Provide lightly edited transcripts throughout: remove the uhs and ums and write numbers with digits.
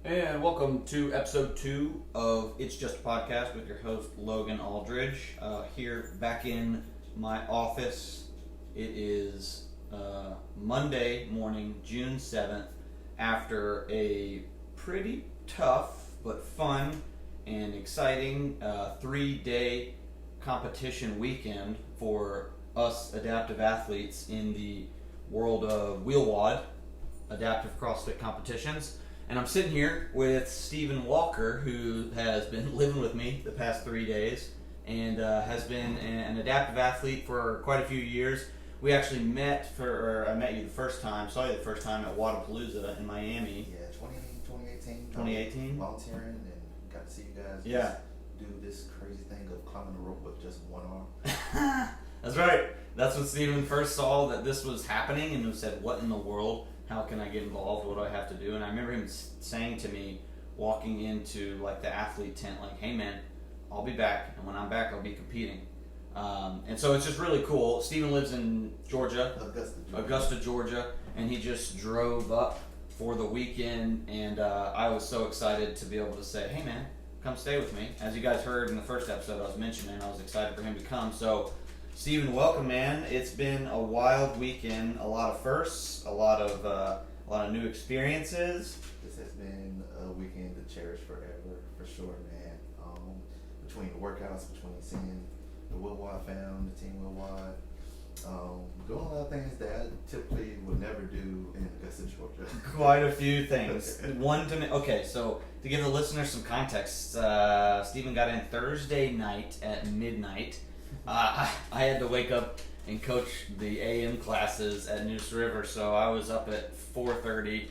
And welcome to episode 2 of It's Just a Podcast with your host, Logan Aldridge. Here back in my office. It is Monday morning, June 7th, after a pretty tough but fun and exciting 3-day competition weekend for us adaptive athletes in the world of WheelWOD, Adaptive CrossFit competitions. And I'm sitting here with Stephen Walker, who has been living with me the past 3 days and has been an adaptive athlete for quite a few years. We actually met I met you the first time, saw you the first time at Wadapalooza in Miami. Yeah, 2018. 2018? Volunteering and got to see you guys do this crazy thing of climbing a rope with just one arm. That's right. That's when Stephen first saw that this was happening and said, what in the world? How can I get involved? What do I have to do? And I remember him saying to me, walking into like the athlete tent, like, hey man, I'll be back. And when I'm back, I'll be competing. And so it's just really cool. Stephen lives in Georgia, Augusta, Georgia. And he just drove up for the weekend. And I was so excited to be able to say, hey man, come stay with me. As you guys heard in the first episode I was mentioning, I was excited for him to come. So Stephen, welcome, man. It's been a wild weekend, a lot of firsts, a lot of new experiences. This has been a weekend to cherish forever, for sure, man. Between the workouts, between seeing the WheelWOD fam, the team WheelWOD, doing a lot of things that I typically would never do in Augusta, Georgia. Quite a few things. Okay, so to give the listeners some context, Stephen got in Thursday night at midnight. I had to wake up and coach the AM classes at Neuse River, so I was up at 4:30.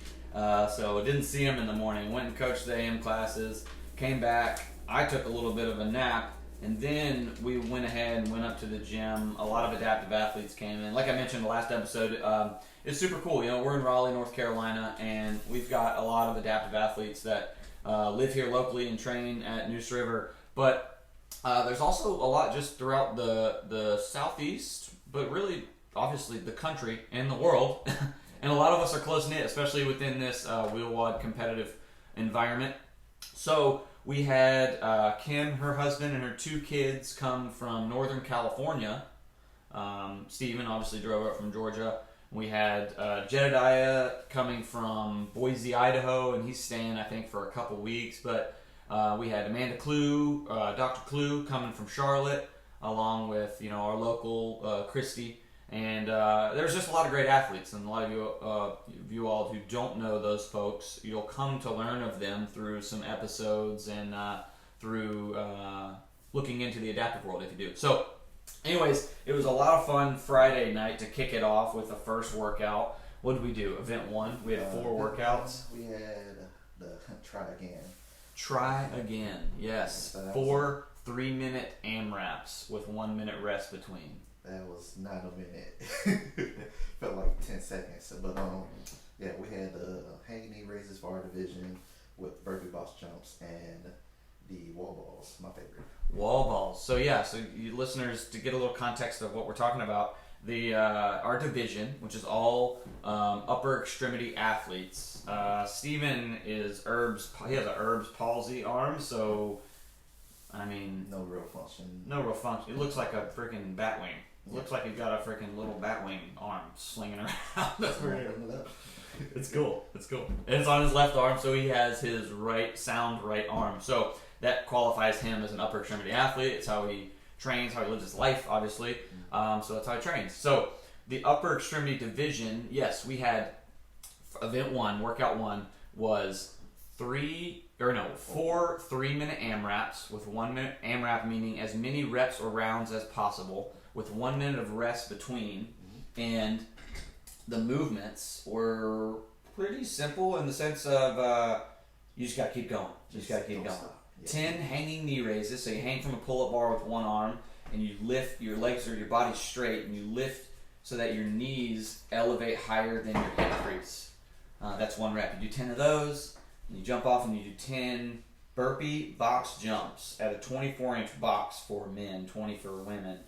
So I didn't see him in the morning. Went and coached the AM classes, came back. I took a little bit of a nap, and then we went ahead and went up to the gym. A lot of adaptive athletes came in. Like I mentioned in the last episode, it's super cool. You know, we're in Raleigh, North Carolina, and we've got a lot of adaptive athletes that live here locally and train at Neuse River. But there's also a lot just throughout the southeast, but really, obviously, the country and the world. And a lot of us are close-knit, especially within this WheelWOD competitive environment. So we had Kim, her husband, and her 2 kids come from Northern California. Stephen obviously drove up from Georgia. We had Jedediah coming from Boise, Idaho, and he's staying, I think, for a couple weeks. But we had Amanda Clue, Dr. Clue coming from Charlotte, along with our local Christy, and there's just a lot of great athletes, and a lot of you all who don't know those folks, you'll come to learn of them through some episodes and through looking into the adaptive world if you do. So, anyways, it was a lot of fun Friday night to kick it off with the first workout. What did we do? Event 1, we had 4 workouts. We had the Try again, yes. 4 3-minute AMRAPs with 1 minute rest between. That was not a minute. Felt like 10 seconds. But yeah, we had the hanging knee raises for our division with Burpee Box Jumps and the wall balls, my favorite. Wall balls. So yeah, so you listeners, to get a little context of what we're talking about, the our division, which is all upper extremity athletes. Stephen is he has a Erb's palsy arm, so I mean no real function. It looks like a freaking bat wing. It looks like he's got a freaking little bat wing arm slinging around. It's cool. And it's on his left arm, so he has his sound right arm. So that qualifies him as an upper extremity athlete. It's how he trains, how he lives his life, obviously. So that's how he trains. So the upper extremity division, yes, we had event 1, workout 1 was 4 3-minute AMRAPs with 1 minute AMRAP, meaning as many reps or rounds as possible with 1 minute of rest between. And the movements were pretty simple in the sense of you just got to keep going. Yeah. 10 hanging knee raises, so you hang from a pull-up bar with one arm, and you lift your legs or your body straight, and you lift so that your knees elevate higher than your hip crease. That's 1 rep. You do 10 of those, and you jump off and you do 10 Burpee Box Jumps at a 24-inch box for men, 20 for women.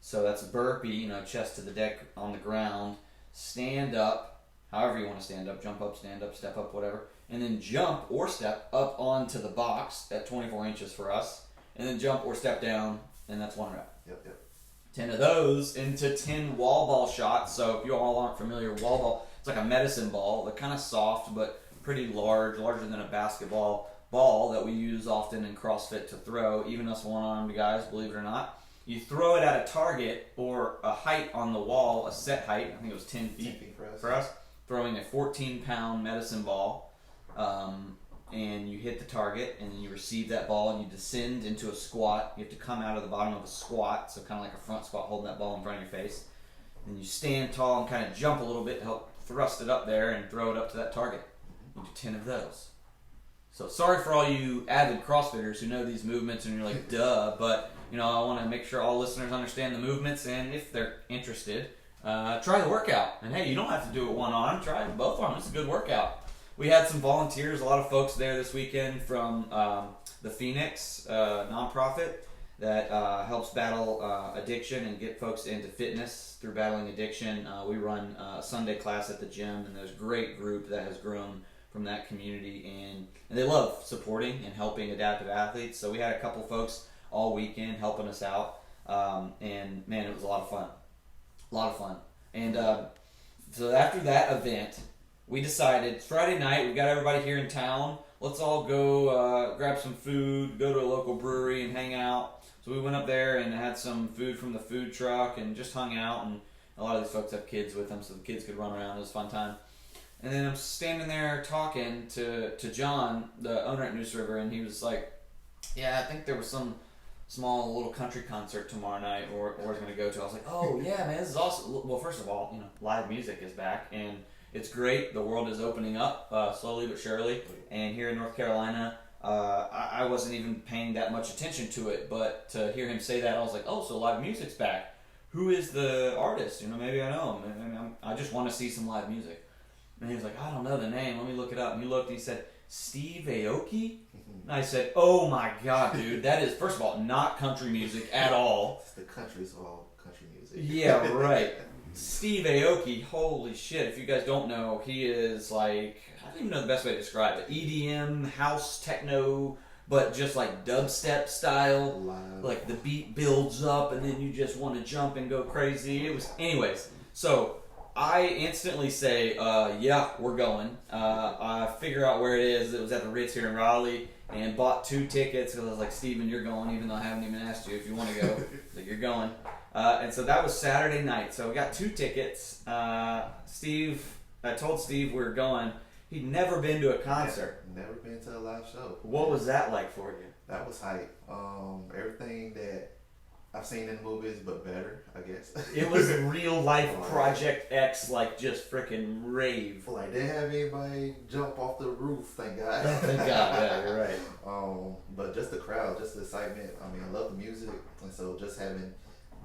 So that's a burpee, chest to the deck on the ground, stand up, however you want to stand up, jump up, stand up, step up, whatever, and then jump or step up onto the box at 24 inches for us, and then jump or step down, and that's 1 rep. Yep. 10 of those into 10 wall ball shots. So if you all aren't familiar, wall ball, it's like a medicine ball. They're kind of soft, but pretty larger than a basketball ball that we use often in CrossFit to throw, even us one-armed guys, believe it or not. You throw it at a target or a height on the wall, a set height, I think it was 10 feet for us, throwing a 14-pound medicine ball, and you hit the target, and then you receive that ball, and you descend into a squat. You have to come out of the bottom of a squat, so kind of like a front squat, holding that ball in front of your face. Then you stand tall and kind of jump a little bit to help thrust it up there and throw it up to that target. You do 10 of those. So sorry for all you avid CrossFitters who know these movements and you're like, duh, but I want to make sure all listeners understand the movements, and if they're interested, try the workout. And hey, you don't have to do it one arm, try both arms. It's a good workout. We had some volunteers, a lot of folks there this weekend from the Phoenix nonprofit that helps battle addiction and get folks into fitness through battling addiction. We run a Sunday class at the gym, and there's a great group that has grown from that community, and they love supporting and helping adaptive athletes. So we had a couple folks all weekend helping us out, and man, it was a lot of fun. And so after that event, we decided Friday night, we got everybody here in town, let's all go grab some food, go to a local brewery and hang out. So we went up there and had some food from the food truck and just hung out, and a lot of these folks have kids with them, so the kids could run around. It was a fun time. And then I'm standing there talking to John, the owner at Neuse River, and he was like, yeah, I think there was some small little country concert tomorrow night or I was going to go to. I was like, oh yeah, man, this is awesome. Well, first of all, live music is back, and it's great. The world is opening up slowly but surely. And here in North Carolina, I wasn't even paying that much attention to it, but to hear him say that, I was like, oh, so live music's back. Who is the artist? Maybe I know him. And I just want to see some live music. And he was like, I don't know the name. Let me look it up. And he looked and he said, Steve Aoki? And I said, oh my God, dude. That is, first of all, not country music at all. It's the country's all country music. Yeah, right. Steve Aoki, holy shit. If you guys don't know, he is like, I don't even know the best way to describe it. EDM, house, techno, but just like dubstep style. Live. Like the beat builds up and then you just want to jump and go crazy. Anyways, so I instantly say, yeah, we're going. I figure out where it is. It was at the Ritz here in Raleigh, and bought 2 tickets because I was like, Steven, you're going, even though I haven't even asked you if you want to go. Like, you're going. And so that was Saturday night. So we got 2 tickets. I told Steve we were going. He'd never been to a concert. Yeah, never been to a live show. What was that like for you? That was hype. Everything that I've seen in movies, but better, I guess. It was a real life Project X, like just freaking rave. Like, they didn't have anybody jump off the roof, thank God. Thank God, yeah, you're right. But just the crowd, just the excitement. I mean, I love the music, and so just having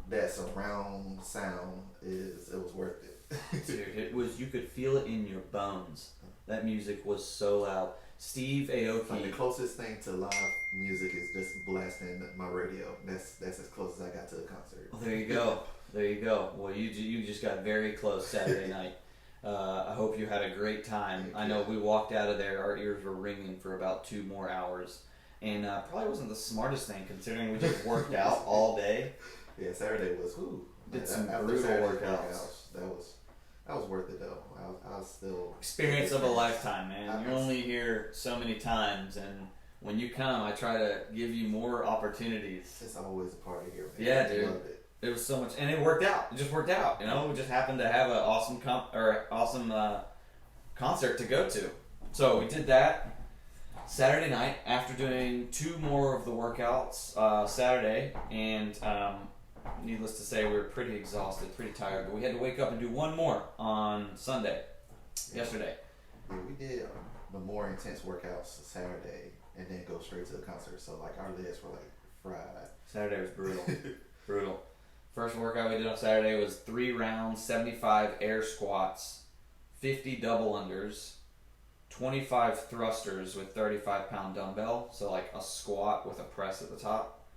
that surround sound it was worth it. Dude, you could feel it in your bones. That music was so loud. Steve Aoki. Like, the closest thing to live music is just blasting my radio. That's as close as I got to a concert. Well, there you go. Well, you just got very close Saturday night. I hope you had a great time. I know we walked out of there, our ears were ringing for about 2 more hours. And probably wasn't the smartest thing considering we just worked out all day. Yeah, Saturday was, Did some after brutal Saturday's workouts. That was worth it though. I was still experience of a lifetime, man. You're only here so many times, and when you come, I try to give you more opportunities. It's always a party here, man. Yeah, dude. Love it. It was so much, and it worked out. It just worked out. We just happened to have an awesome concert to go to. So we did that Saturday night after doing 2 more of the workouts Saturday, and needless to say, we were pretty exhausted, pretty tired, but we had to wake up and do 1 more on Sunday, yesterday. Yeah, we did the more intense workouts Saturday and then go straight to the concert. So, like, our legs were, like, fried. Saturday was brutal. Brutal. First workout we did on Saturday was 3 rounds, 75 air squats, 50 double unders, 25 thrusters with 35-pound dumbbell, so like a squat with a press at the top,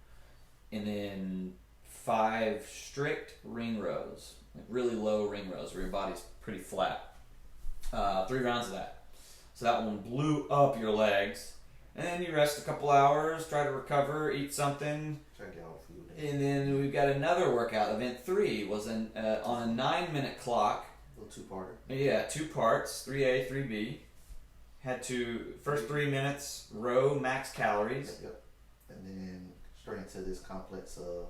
and then 5 strict ring rows, like really low ring rows where your body's pretty flat. 3 rounds of that. So that one blew up your legs. And then you rest a couple hours, try to recover, eat something. Try to get all food. And then we've got another workout. Event 3 was on a 9-minute clock. A little two-parter. Yeah, 2 parts, 3A, 3B. Had to, first 3 minutes, row, max calories. Yep. And then straight into this complex of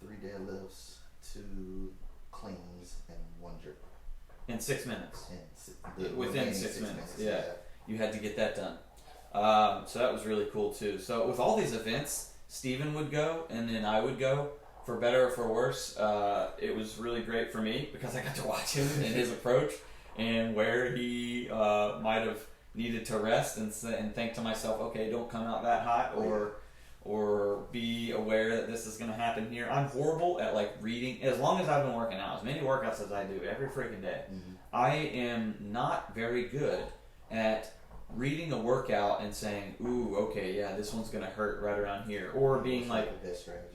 3 deadlifts, 2 cleans, and 1 jerk. In 6 minutes. Within 6 minutes. Yeah. You had to get that done. So that was really cool too. So with all these events, Steven would go and then I would go. For better or for worse, it was really great for me because I got to watch him and his approach and where he might have needed to rest and think to myself, okay, don't come out that hot or be aware that this is going to happen here. I'm horrible at like reading. As long as I've been working out, as many workouts as I do every freaking day, I am not very good at reading a workout and saying, ooh, okay, yeah, this one's gonna hurt right around here, or being like,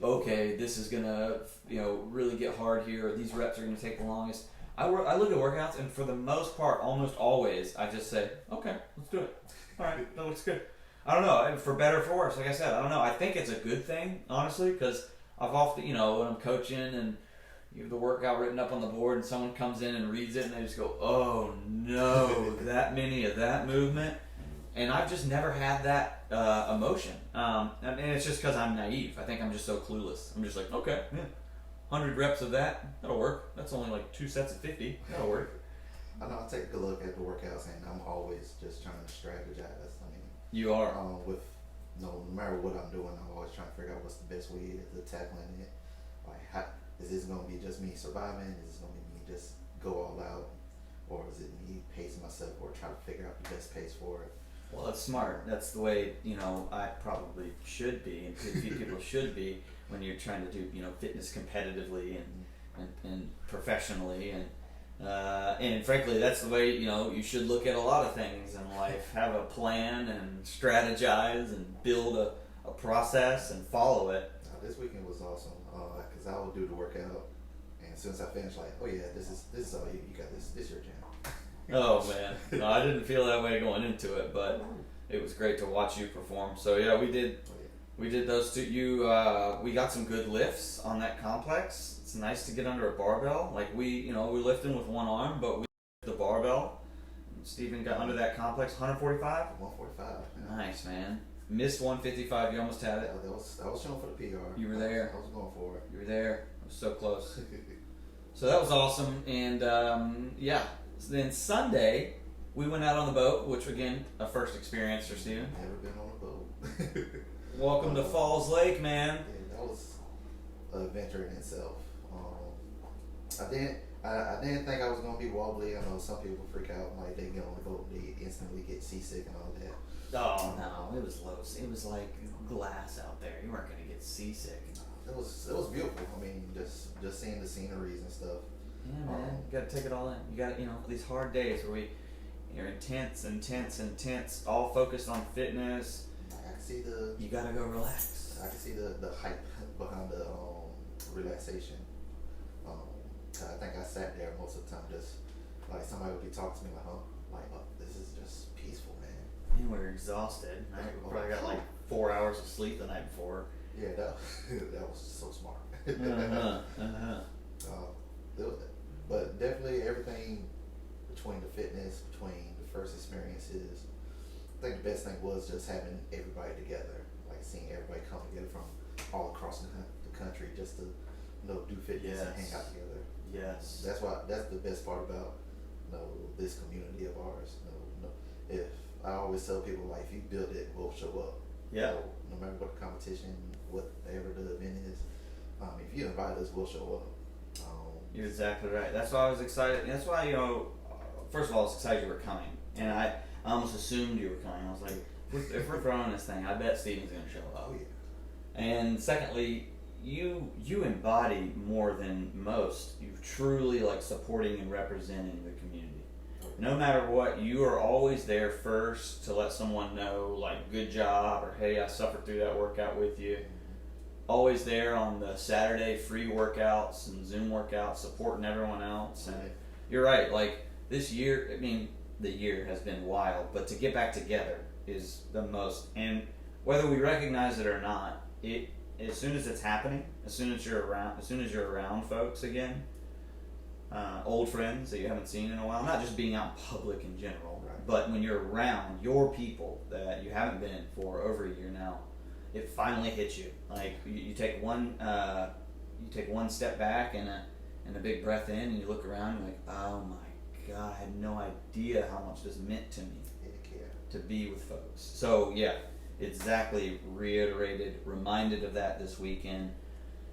okay, this is gonna, really get hard here, or these reps are gonna take the longest. I look at workouts, and for the most part, almost always, I just say, okay, let's do it. All right, that looks good. I don't know, for better or for worse, like I said, I don't know. I think it's a good thing, honestly, because I've often, when I'm coaching and you have the workout written up on the board and someone comes in and reads it and they just go, oh no, that many of that movement. And I've just never had that emotion. And it's just because I'm naive. I think I'm just so clueless. I'm just like, okay, 100 reps of that, that'll work. That's only like 2 sets of 50. That'll work. I know I take a look at the workouts and I'm always just trying to strategize. I mean, you are. No matter what I'm doing, I'm always trying to figure out what's the best way to tackling it. Like, is this going to be just me surviving? Is this going to be me just go all out? Or is it me pacing myself or try to figure out the best pace for it? Well, that's smart. That's the way, I probably should be, and few people should be when you're trying to do, fitness competitively and professionally. And frankly, that's the way, you should look at a lot of things in life. Have a plan and strategize and build a process and follow it. This weekend was awesome because I would do the workout, and as soon as I finished, like, oh yeah, this is all you got. This is your jam. Oh man, no, I didn't feel that way going into it, but it was great to watch you perform. So yeah, we did those two. We got some good lifts on that complex. It's nice to get under a barbell. Like we lifting with one arm, but we the barbell. Steven got under that complex, 145. 145. Yeah. Nice, man. Missed 155. You almost had it. I was showing for the PR. You were there. I was going for it. You were there. It was so close. So that was awesome, and yeah. So then Sunday, we went out on the boat, which again, a first experience for Steven. Never been on a boat. Welcome to Falls Lake, man. Yeah, that was an adventure in itself. I didn't think I was gonna be wobbly. I know some people freak out, like they get on the boat, they instantly get seasick and all that. Oh no, it was low. It was like glass out there. You weren't gonna get seasick. It was beautiful. I mean, just seeing the sceneries and stuff. Yeah, man. You gotta take it all in. You gotta, these hard days where you're intense, all focused on fitness. I can see you gotta go relax. I can see the hype behind the relaxation. I think I sat there most of the time, just like somebody would be talking to me like, this is just peaceful, man. And we were exhausted. We probably got like 4 hours of sleep the night before. Yeah, that was so smart. But definitely everything between the fitness, between the first experiences, I think the best thing was just having everybody together, like seeing everybody come together from all across the country just to do fitness and hang out together. Yes. That's the best part about this community of ours. If I always tell people, like, if you build it, we'll show up. Yeah. No matter what the competition, whatever the event is, if you invite us, we'll show up. You're exactly right. That's why I was excited. That's why, first of all, I was excited you were coming. And I almost assumed you were coming. I was like, if we're throwing this thing, I bet Steven's going to show up. Oh, yeah. And secondly, you embody more than most. You truly like supporting and representing the community. No matter what, you are always there first to let someone know, like, good job, or hey, I suffered through that workout with you. Always there on the Saturday free workouts and Zoom workouts, supporting everyone else. And you're right, like this year, I mean, the year has been wild, but to get back together is the most. And whether we recognize it or not, it as soon as it's happening, as soon as you're around folks again, old friends that you haven't seen in a while, not just being out in public in general, Right. but when you're around your people that you haven't been for over a year now, it finally hits you. Like you take one step back and a big breath in, and you look around and you're like, oh my God, I had no idea how much this meant to me to be with folks. So yeah, exactly, reminded of that this weekend.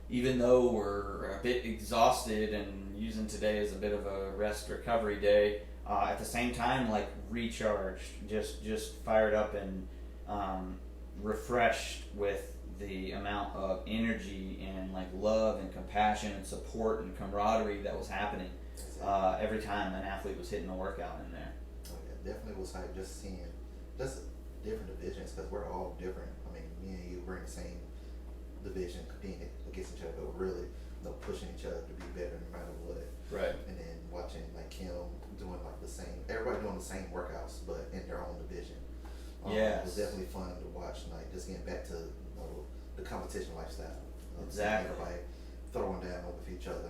Even though we're a bit exhausted and using today as a bit of a rest recovery day, at the same time, like recharged, just fired up and refreshed with the amount of energy and like love and compassion and support and camaraderie that was happening every time an athlete was hitting a workout in there. Oh, yeah, definitely was hype just seeing just different divisions, because we're all different. I mean, me and you, we're in the same division, competing against each other, but really, pushing each other to be better no matter what. Right. And then watching like Kim doing like the same, everybody doing the same workouts, but in their own division. It was definitely fun to watch, like just getting back to the competition lifestyle. Exactly. Everybody throwing down with each other,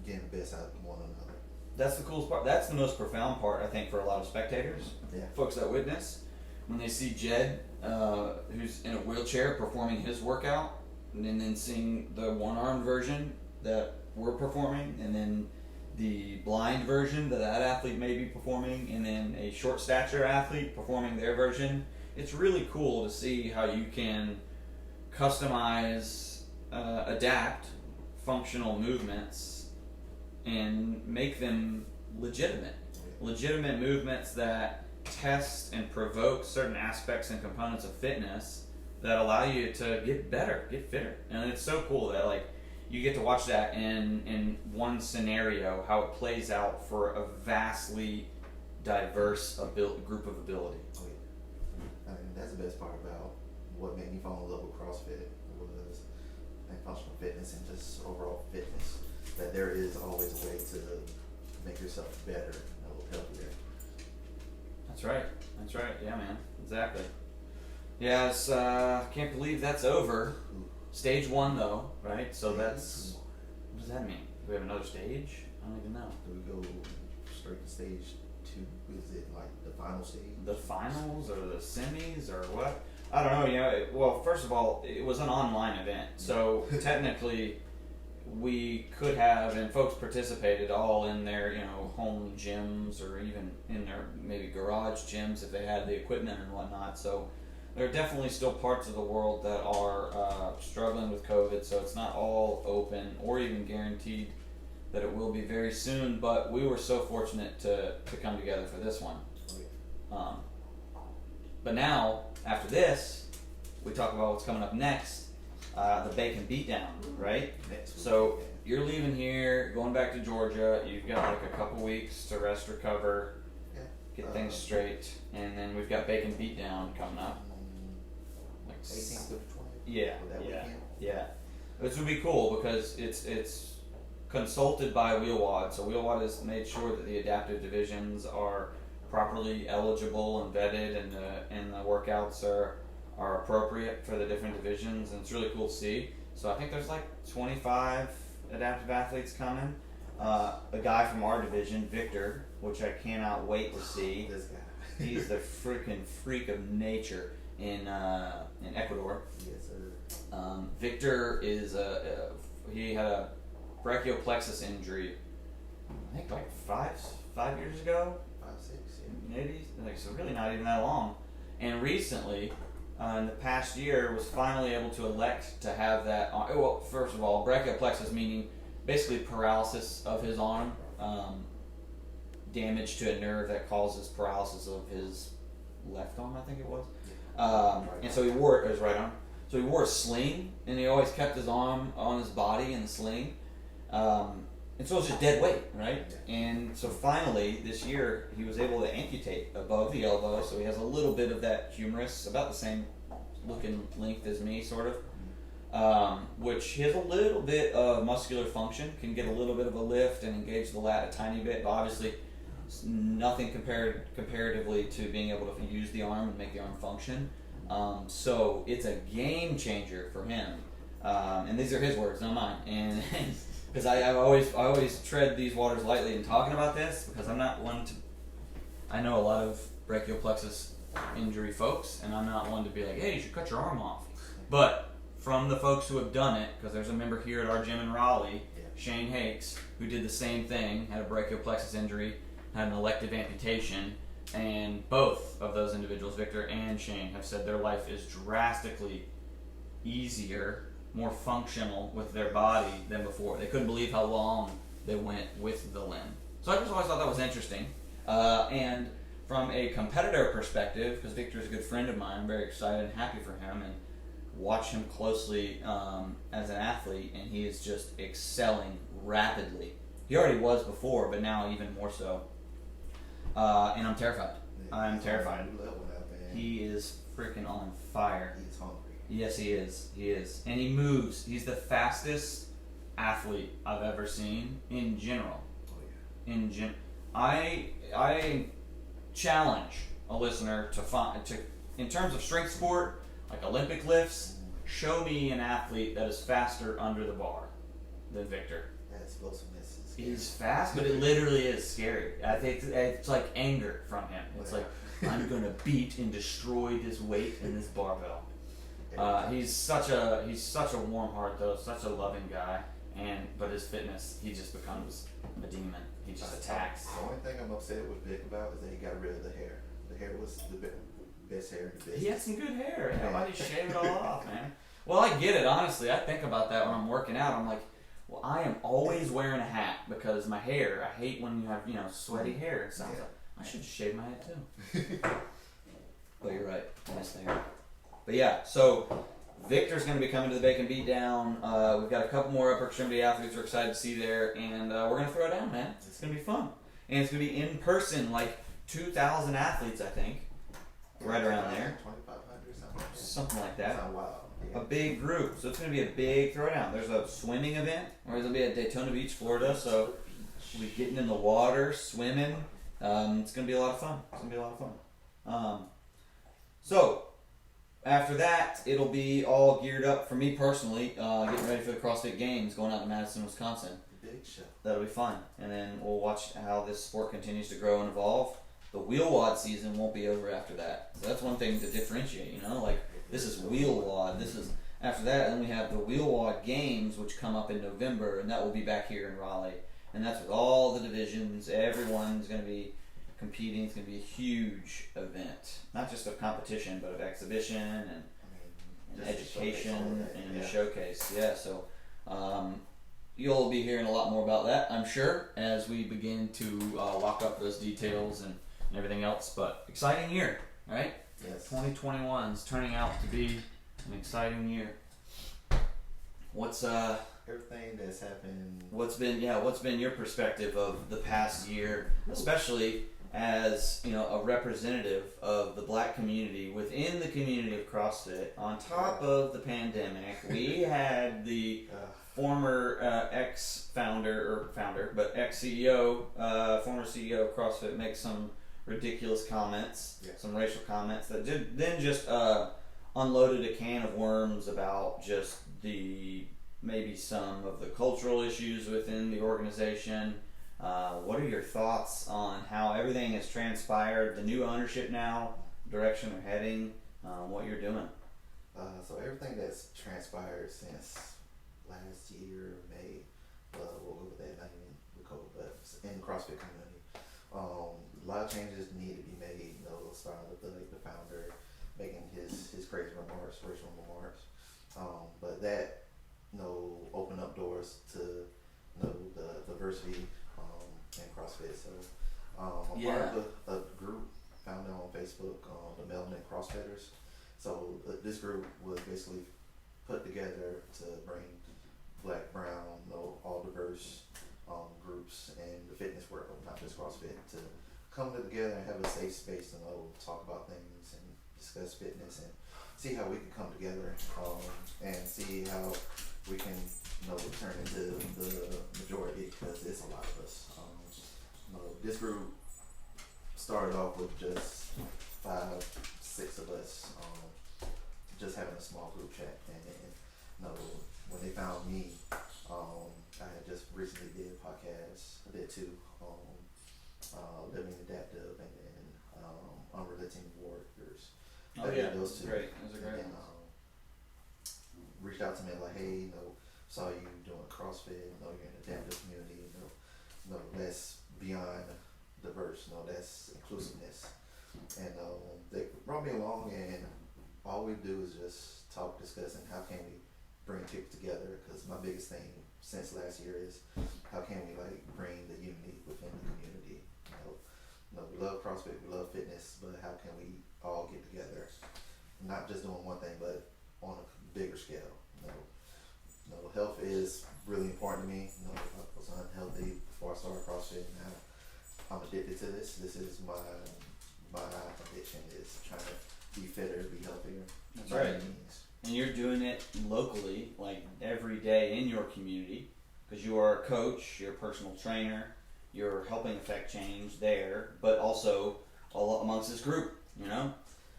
getting the best out of one another. That's the coolest part. That's the most profound part, I think, for a lot of spectators, folks that witness, when they see Jed, who's in a wheelchair, performing his workout, and then seeing the one-armed version that we're performing, and then the blind version that athlete may be performing, and then a short stature athlete performing their version. It's really cool to see how you can customize, adapt functional movements and make them legitimate movements that test and provoke certain aspects and components of fitness that allow you to get better, get fitter. And it's so cool that like you get to watch that in one scenario, how it plays out for a vastly diverse group of ability. Oh, yeah. I mean, that's the best part about what made me fall in love with CrossFit was functional fitness and just overall fitness. That there is always a way to make yourself better, healthier. That's right. Yeah, man. Exactly. Yes, can't believe that's over. Stage 1 though, right? So that's, what does that mean? Do we have another stage? I don't even know. Do we go straight to stage 2? Is it like the final stage? The finals or the semis or what? I don't know. Well, first of all, it was an online event, so technically we could have, and folks participated all in their, home gyms or even in their maybe garage gyms if they had the equipment and whatnot. So there are definitely still parts of the world that are struggling with COVID, so it's not all open or even guaranteed that it will be very soon, but we were so fortunate to come together for this one. But now, after this, we talk about what's coming up next, the Bacon Beatdown, right? So you're leaving here, going back to Georgia, you've got like a couple weeks to rest, recover, get things straight, and then we've got Bacon Beatdown coming up. 18th to 20th. Yeah. This would be cool because it's consulted by WheelWOD. So WheelWOD has made sure that the adaptive divisions are properly eligible and vetted, and the workouts are appropriate for the different divisions, and it's really cool to see. So I think there's like 25 adaptive athletes coming. A guy from our division, Victor, which I cannot wait to see. This guy. He's the freaking freak of nature in Ecuador. Yes, sir. Victor is he had a brachial plexus injury, I think like five years ago. 5, 6, yeah. Maybe, so really not even that long. And recently, in the past year, was finally able to elect to have that. Well, first of all, brachial plexus meaning basically paralysis of his arm, damage to a nerve that causes paralysis of his left arm, I think it was. And so he wore his right arm. So he wore a sling, and he always kept his arm on his body in the sling. And so it's just dead weight, right? And so finally, this year, he was able to amputate above the elbow, so he has a little bit of that humerus, about the same looking length as me, sort of, which he has a little bit of muscular function, can get a little bit of a lift and engage the lat a tiny bit, but obviously nothing comparatively to being able to use the arm and make the arm function. So it's a game changer for him. And these are his words, not mine. And because I always tread these waters lightly in talking about this, because I'm not one to. I know a lot of brachial plexus injury folks, and I'm not one to be like, hey, you should cut your arm off. But from the folks who have done it, because there's a member here at our gym in Raleigh, Shane Hakes, who did the same thing, had a brachial plexus injury, had an elective amputation, and both of those individuals, Victor and Shane, have said their life is drastically easier, more functional with their body than before. They couldn't believe how long they went with the limb. So I just always thought that was interesting. And from a competitor perspective, because Victor is a good friend of mine, I'm very excited and happy for him, and watch him closely as an athlete, and he is just excelling rapidly. He already was before, but now even more so. And I'm terrified. I'm terrified. He is freaking on fire. He's hungry. Yes, he is. He is. And he moves. He's the fastest athlete I've ever seen in general. Oh, yeah. I challenge a listener to in terms of strength sport, like Olympic lifts, show me an athlete that is faster under the bar than Victor. That explosiveness is scary. He's fast, but it literally is scary. I think it's like anger from him. It's like, I'm gonna beat and destroy this weight and this barbell. He's such a warm heart though, such a loving guy, but his fitness, he just becomes a demon. He just attacks. The only thing I'm upset with Vic about is that he got rid of the hair. The hair was the best hair in the business. He had some good hair. Yeah, why did he shave it all off, man? Well, I get it, honestly. I think about that when I'm working out. I'm like, well, I am always wearing a hat because my hair, I hate when you have, sweaty hair. So I should just shave my head too. But you're right. I miss the hair. But yeah, so Victor's going to be coming to the Bacon Beatdown. We've got a couple more upper extremity athletes we're excited to see there, and we're going to throw it down, man. It's going to be fun. And it's going to be in person, like 2,000 athletes, I think. Right around there. 2,500, something like that. That's wild. Yeah. A big group. So it's going to be a big throwdown. There's a swimming event, or it's going to be at Daytona Beach, Florida. So we'll be getting in the water, swimming. It's going to be a lot of fun. So after that, it'll be all geared up for me personally, getting ready for the CrossFit Games, going out to Madison, Wisconsin. Big show. That'll be fun. And then we'll watch how this sport continues to grow and evolve. The WheelWOD season won't be over after that. So that's one thing to differentiate, like this is WheelWOD. This is after that, and then we have the WheelWOD Games, which come up in November, and that will be back here in Raleigh. And that's with all the divisions. Everyone's going to be competing. It's going to be a huge event, not just of competition, but of exhibition and education and a showcase. Yeah, so you'll be hearing a lot more about that, I'm sure, as we begin to lock up those details and everything else. But exciting year, right? Yes. 2021 is turning out to be an exciting year. What's everything that's happened? What's been your perspective of the past year, especially as a representative of the Black community within the community of CrossFit? On top of the pandemic, we had the former ex-CEO, former CEO of CrossFit make some ridiculous comments, some racial comments that then just unloaded a can of worms about just maybe some of the cultural issues within the organization. What are your thoughts on how everything has transpired, the new ownership now, direction they're heading, what you're doing? So everything that's transpired since last year, May, what was that name in the CrossFit community, a lot of changes need to be made. Starting with the founder making his crazy remarks, racial remarks, but that open up doors to the diversity in CrossFit. So I'm part of a group founded on Facebook, the Melanin CrossFitters. So this group was basically put together to bring Black, brown, all diverse groups in the fitness world, not just CrossFit, to come together and have a safe space to talk about things and discuss fitness and see how we can come together and see how we can turn into the majority, because it's a lot of us. This group started off with just 5, 6 of us, just having a small group chat, and you know, when they found me, I had just recently did a podcast, I did 2, Living Adaptive and then Unrelenting Warriors. Oh yeah, those 2. Great. Those are great. And reached out to me like, hey, you know, saw you doing CrossFit, you know, you're in the adaptive community, you know, that's beyond diverse, you know, that's inclusiveness. And they brought me along, and all we do is just talk, discuss, and how can we bring people together, because my biggest thing since last year is how can we like bring the unity within the community. You know, we love CrossFit, we love fitness, but how can we all get together, not just doing one thing, but on a bigger scale. You know, health is really important to me. You know, I was unhealthy before I started CrossFit. Now I'm addicted to this. This is my addiction, is trying to be fitter, be healthier. That's right. And you're doing it locally, like every day in your community, because you are a coach, you're a personal trainer, you're helping affect change there, but also all amongst this group, you know,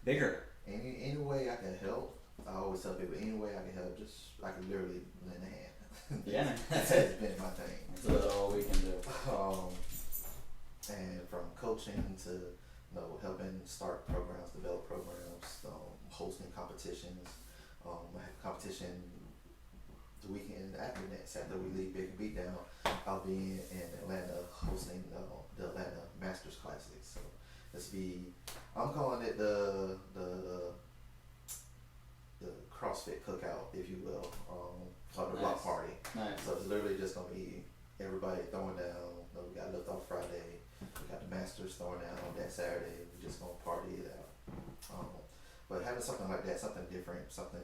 bigger. Any way I can help, I always tell people, any way I can help, just I can literally lend a hand. Yeah, that's been my thing. That's all we can do. And from coaching to, you know, helping start programs, develop programs, hosting competitions. I have a competition the weekend after next, after we leave Big and Beat Down. I'll be in Atlanta hosting the Atlanta Masters Classic. So I'm calling it the CrossFit cookout, if you will, called the block party. Nice. So it's literally just gonna be everybody throwing down. You know, we got lift off Friday. We got the Masters throwing down on that Saturday. We just gonna party it out. But having something like that, something different, something,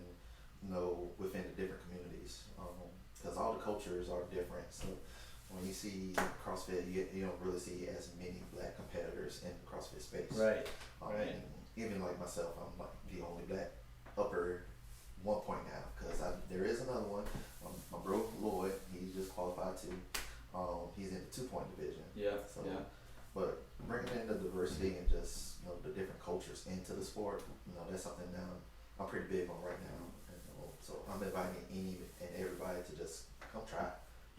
you know, within the different communities, because all the cultures are different. So when you see CrossFit, you don't really see as many black competitors in the CrossFit space. Right. Right. And even like myself, I'm like the only black upper 1 point now, because there is another one. My bro Lloyd, he's just qualified too. He's in the 2 point division. Yeah. So, yeah. But bringing in the diversity and just, you know, the different cultures into the sport, you know, that's something that I'm pretty big on right now. And, you know, so I'm inviting any and everybody to just come try,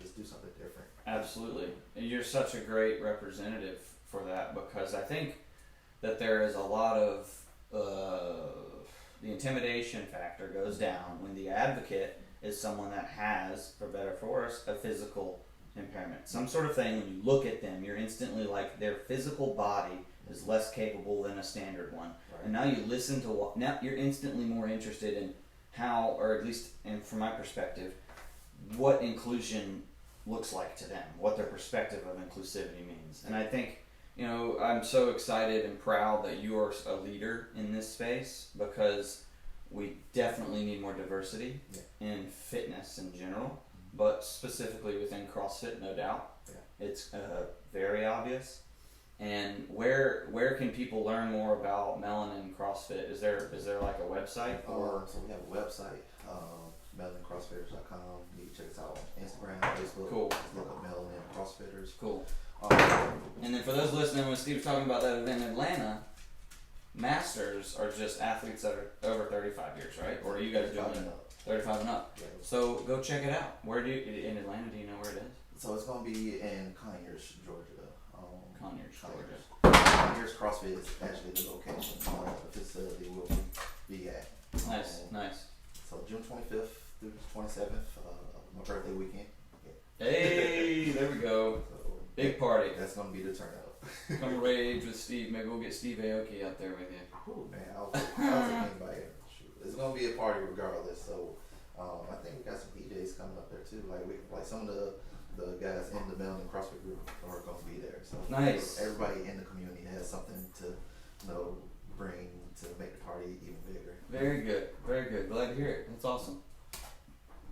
just do something different. Absolutely. And you're such a great representative for that, because I think that there is a lot of the intimidation factor goes down when the advocate is someone that has, for better or for worse, a physical impairment. Some sort of thing, when you look at them, you're instantly like, their physical body is less capable than a standard one. Right. And now you listen to now you're instantly more interested in how, or at least, and from my perspective, what inclusion looks like to them, what their perspective of inclusivity means. And I think, you know, I'm so excited and proud that you are a leader in this space, because we definitely need more diversity in fitness in general, but specifically within CrossFit, no doubt. Yeah. It's very obvious. And where can people learn more about Melanin CrossFit? Is there like a website? So we have a website, MelaninCrossFitters.com. You can check us out on Instagram, Facebook. Cool. Just look up Melanin CrossFitters. Cool. And then for those listening, when Steve's talking about that event in Atlanta, Masters are just athletes that are over 35 years, right? Or are you guys doing 35 and up? Yeah. So go check it out. Where in Atlanta, do you know where it is? So it's going to be in Conyers, Georgia. Conyers CrossFit is actually the location. The facility will be at. Nice. So June 25th through the 27th, my birthday weekend. Yeah. Hey, there we go. So big party. That's going to be the turnout. Come rage with Steve. Maybe we'll get Steve Aoki out there with you. Ooh, man, I'll take anybody. It's going to be a party regardless. So I think we got some DJs coming up there too. Like some of the guys in the Melanin CrossFit group are going to be there. So nice. Everybody in the community has something to, you know, bring to make the party even bigger. Very good. Very good. Glad to hear it. That's awesome.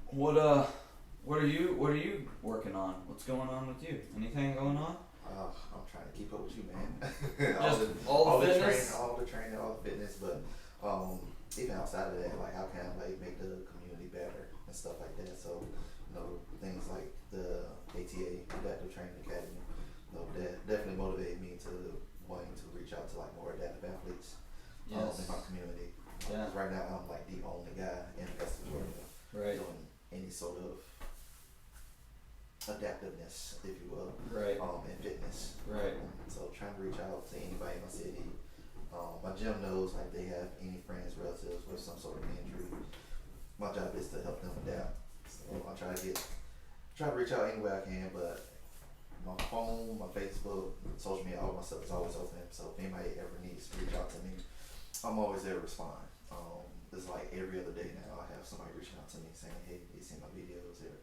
What are you working on? What's going on with you? Anything going on? I'm trying to keep up with you, man. all the fitness? all the training, all the fitness, but even outside of that, like how can I make the community better and stuff like that. So, you know, things like the ATA, Adaptive Training Academy, you know, that definitely motivated me to wanting to reach out to like more adaptive athletes in Yes. my community. Yeah. Right now, I'm like the only guy in Augusta, Georgia, Right. doing any sort of adaptiveness, if you will, Right. in fitness. Right. So trying to reach out to anybody in my city. My gym knows like they have any friends, relatives with some sort of injury. My job is to help them adapt. So I try to reach out any way I can, but my phone, my Facebook, social media, all my stuff is always open. So if anybody ever needs to reach out to me, I'm always there to respond. It's like every other day now I have somebody reaching out to me saying, hey, you seen my videos, they're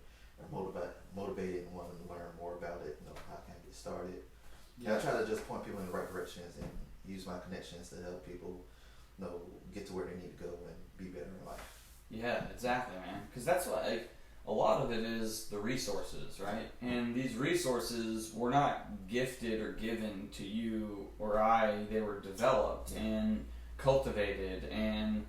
motivated and wanting to learn more about it, how can I get started. Yeah. I try to just point people in the right directions and use my connections to help people get to where they need to go and be better in life. Yeah, exactly, man. Because that's what, like, a lot of it is the resources, right? And these resources were not gifted or given to you or I. They were developed and cultivated, and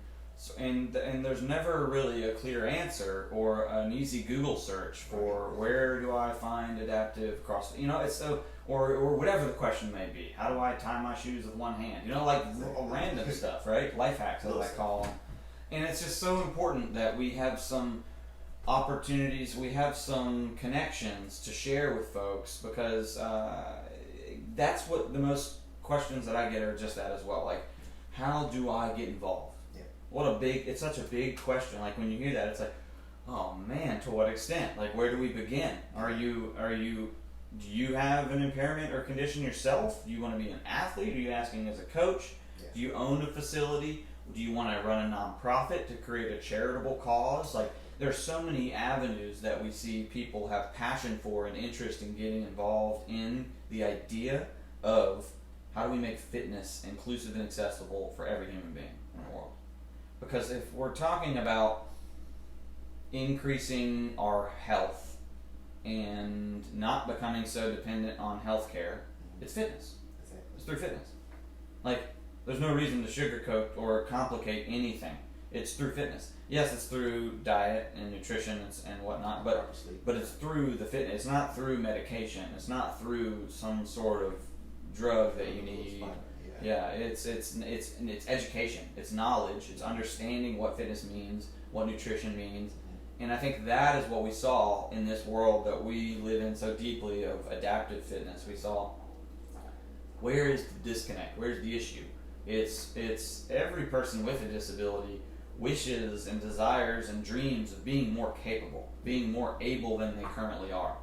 there's never really a clear answer or an easy Google search for where do I find adaptive CrossFit. It's so, or whatever the question may be. How do I tie my shoes with one hand? Like random stuff, right? Life hacks, as I call them. And it's just so important that we have some opportunities, we have some connections to share with folks, because that's what the most questions that I get are just that as well. Like, how do I get involved? Yeah. It's such a big question. Like when you hear that, it's like, oh man, to what extent? Like, where do we begin? Do you have an impairment or condition yourself? Do you want to be an athlete? Are you asking as a coach? Yeah. Do you own a facility? Do you want to run a nonprofit to create a charitable cause? Like, there's so many avenues that we see people have passion for and interest in getting involved in the idea of how do we make fitness inclusive and accessible for every human being in the world. Because if we're talking about increasing our health and not becoming so dependent on healthcare, it's fitness. Exactly. It's through fitness. Like, there's no reason to sugarcoat or complicate anything. It's through fitness. Yes, it's through diet and nutrition and whatnot, but it's through the fitness. It's not through medication. It's not through some sort of drug that you need. Yeah, it's education. It's knowledge. It's understanding what fitness means, what nutrition means. And I think that is what we saw in this world that we live in so deeply of adaptive fitness. We saw, where is the disconnect? Where's the issue? It's every person with a disability wishes and desires and dreams of being more capable, being more able than they currently are.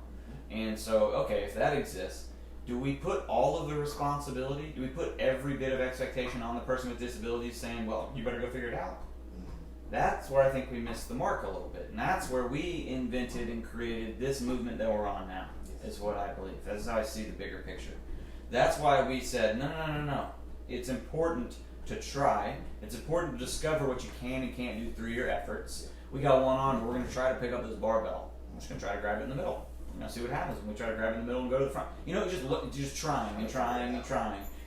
And so, okay, if that exists, do we put all of the responsibility, do we put every bit of expectation on the person with disabilities saying, well, you better go figure it out? That's where I think we missed the mark a little bit. And that's where we invented and created this movement that we're on now, is what I believe. That's how I see the bigger picture. That's why we said, no. It's important to try. It's important to discover what you can and can't do through your efforts. We got one on, we're going to try to pick up this barbell. I'm just going to try to grab it in the middle. See what happens when we try to grab it in the middle and go to the front. Just trying.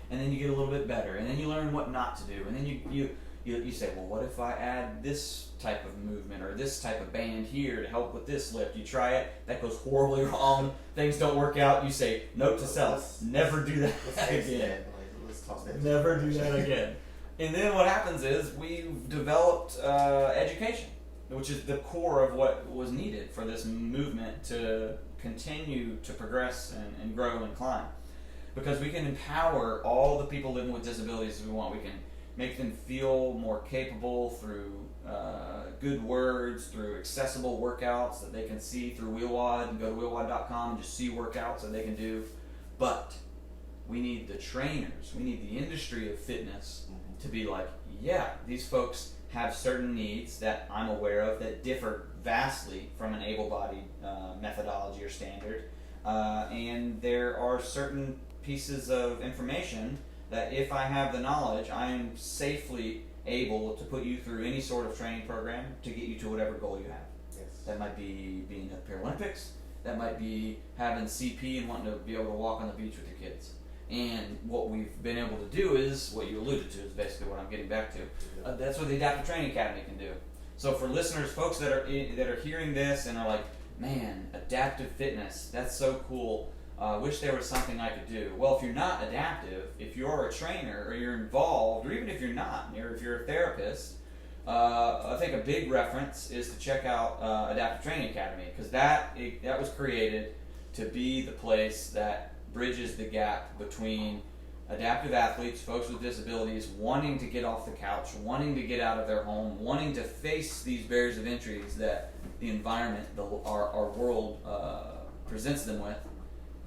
And then you get a little bit better. And then you learn what not to do. And then you say, well, what if I add this type of movement or this type of band here to help with this lift? You try it. That goes horribly wrong. Things don't work out. You say, note to self, never do that again. Never do that again. And then what happens is we've developed education, which is the core of what was needed for this movement to continue to progress and grow and climb. Because we can empower all the people living with disabilities as we want. We can make them feel more capable through good words, through accessible workouts that they can see through WheelWOD, and go to WheelWOD.com and just see workouts that they can do. But we need the trainers, we need the industry of fitness to be like, yeah, these folks have certain needs that I'm aware of that differ vastly from an able-bodied methodology or standard. And there are certain pieces of information that if I have the knowledge, I am safely able to put you through any sort of training program to get you to whatever goal you have. Yes. That might be being at the Paralympics. That might be having CP and wanting to be able to walk on the beach with your kids. And what we've been able to do is, what you alluded to is basically what I'm getting back to. That's what the Adaptive Training Academy can do. So for listeners, folks that are hearing this and are like, man, adaptive fitness, that's so cool. I wish there was something I could do. Well, if you're not adaptive, if you're a trainer or you're involved, or even if you're not, or if you're a therapist, I think a big reference is to check out Adaptive Training Academy, because that was created to be the place that bridges the gap between adaptive athletes, folks with disabilities, wanting to get off the couch, wanting to get out of their home, wanting to face these barriers of entries that the environment, our world presents them with,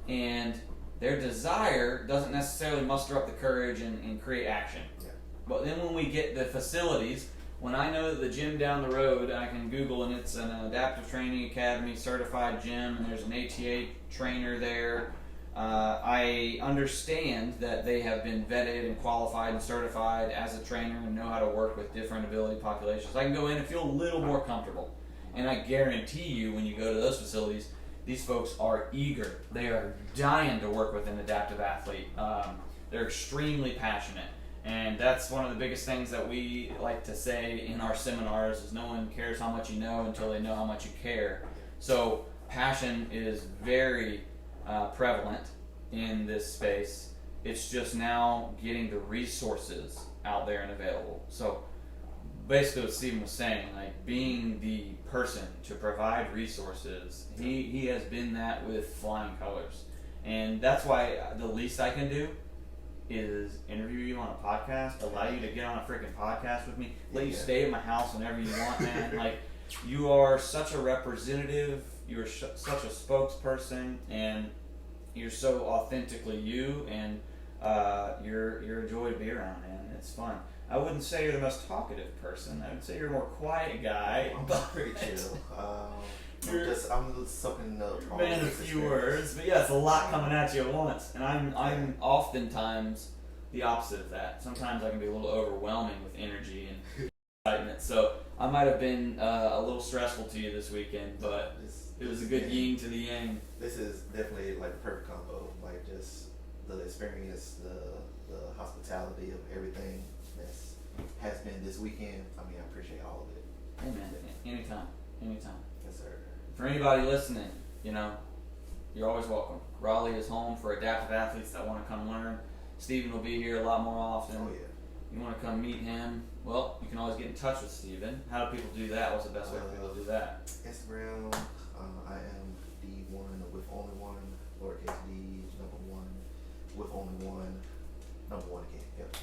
and their desire doesn't necessarily muster up the courage and create action. Yeah. But then when we get the facilities, when I know that the gym down the road, I can Google and it's an Adaptive Training Academy certified gym, and there's an ATA trainer there. I understand that they have been vetted and qualified and certified as a trainer and know how to work with different ability populations. I can go in and feel a little more comfortable. And I guarantee you, when you go to those facilities, these folks are eager. They are dying to work with an adaptive athlete. They're extremely passionate. And that's one of the biggest things that we like to say in our seminars is no one cares how much you know until they know how much you care. So passion is very prevalent in this space. It's just now getting the resources out there and available. So basically what Stephen was saying, like being the person to provide resources, he has been that with flying colors. And that's why the least I can do is interview you on a podcast, allow you to get on a freaking podcast with me, let you stay at my house whenever you want, man. Like, you are such a representative, you're such a spokesperson, and you're so authentically you, and you're a joy to be around, man. It's fun. I wouldn't say you're the most talkative person. I would say you're a more quiet guy. I'm pretty chill. I'm just soaking up. Man, a few words, but yeah, it's a lot coming at you at once, and I'm oftentimes the opposite of that. Sometimes I can be a little overwhelming with energy and excitement. So I might have been a little stressful to you this weekend, but it was a good yin to the yang. This is definitely like the perfect combo. Like just the experience, the hospitality of everything that has been this weekend. I mean, I appreciate all of it. Hey man, anytime. Yes, sir. For anybody listening, you're always welcome. Raleigh is home for adaptive athletes that want to come learn. Stephen will be here a lot more often. Oh yeah. You want to come meet him? Well, you can always get in touch with Stephen. How do people do that? What's the best way for people to do that? Instagram, I am D1 with only one, lowercase d, number one, with only one, number one again. Yep.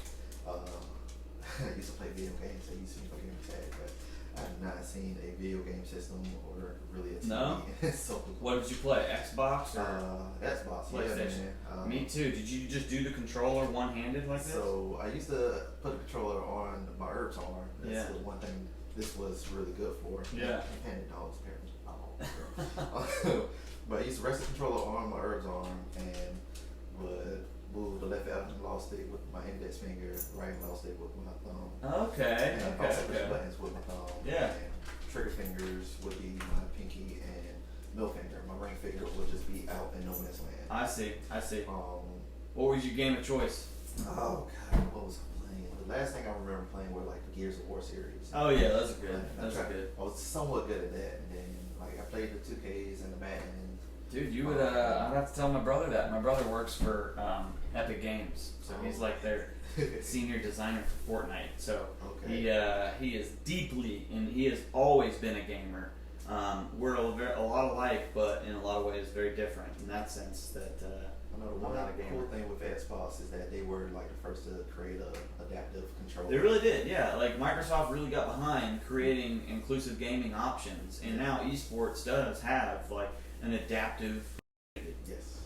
I used to play video games. I used to be a game tag, but I have not seen a video game system or really a TV. No? So, What did you play? Xbox or Xbox, PlayStation? Yeah, man. Me too. Did you just do the controller one-handed like this? So I used to put a controller on my herbs arm. That's the one thing this was really good for. Yeah. And dogs, parents. Oh, but I used to rest the controller on my herbs arm and would move the left outlaw stick with my index finger, right outlaw stick with my thumb. Okay. And also push buttons with my thumb. Yeah. And trigger fingers would be my pinky and middle finger. My ring finger would just be out in no man's land. I see. What was your game of choice? Oh God, what was I playing? The last thing I remember playing were like the Gears of War series. Oh yeah, those are good. I was somewhat good at that, and then like I played the 2Ks and the Madden. Dude, you would. I'd have to tell my brother that. My brother works for Epic Games, so he's like their senior designer for Fortnite. So he is deeply, and he has always been a gamer. We're a lot alike, but in a lot of ways very different in that sense. That I know the one cool thing with Xbox is that they were like the first to create a adaptive controller. They really did, yeah. Like Microsoft really got behind creating inclusive gaming options, and now esports does have like an adaptive,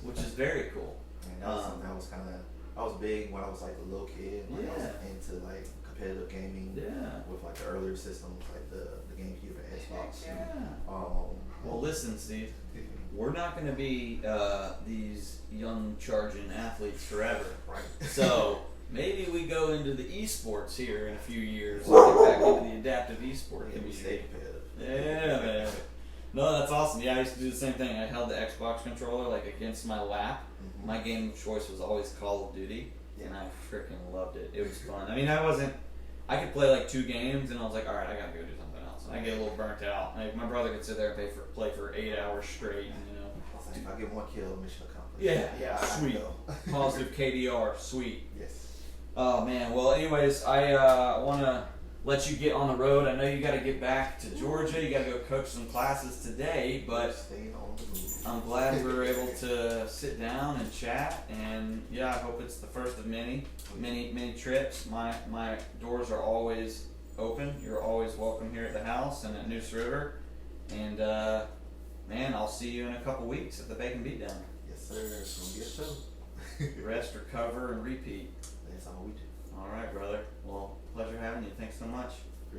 which is very cool. And that was something I was big when I was like a little kid. Like, I was into like competitive gaming with like the earlier systems like the GameCube and Xbox. Well, listen, Steve, we're not going to be these young charging athletes forever. Right. So maybe we go into the esports here in a few years. Get back into the adaptive esport community. Stay competitive. Yeah, man. No, that's awesome. Yeah, I used to do the same thing. I held the Xbox controller like against my lap. Mm-hmm. My game of choice was always Call of Duty, and I freaking loved it. It was fun. I mean, I could play like 2 games, and I was like, all right, I gotta go do something else. And I get a little burnt out. Like my brother could sit there and play for 8 hours straight, and If I get 1 kill, mission accomplished. Yeah, I sweet. know. Positive KDR, sweet. Yes. Oh man, well anyways, I want to let you get on the road. I know you got to get back to Georgia. You got to go coach some classes today, but Staying on the move. I'm glad we were able to sit down and chat. And yeah, I hope it's the first of many trips. My doors are always open. You're always welcome here at the house and at Noose River. And man, I'll see you in a couple weeks at the Bacon Beatdown. Yes, sir. It's gonna be a show. Rest, recover, and repeat. That's all we do. All right, brother. Well, pleasure having you. Thanks so much.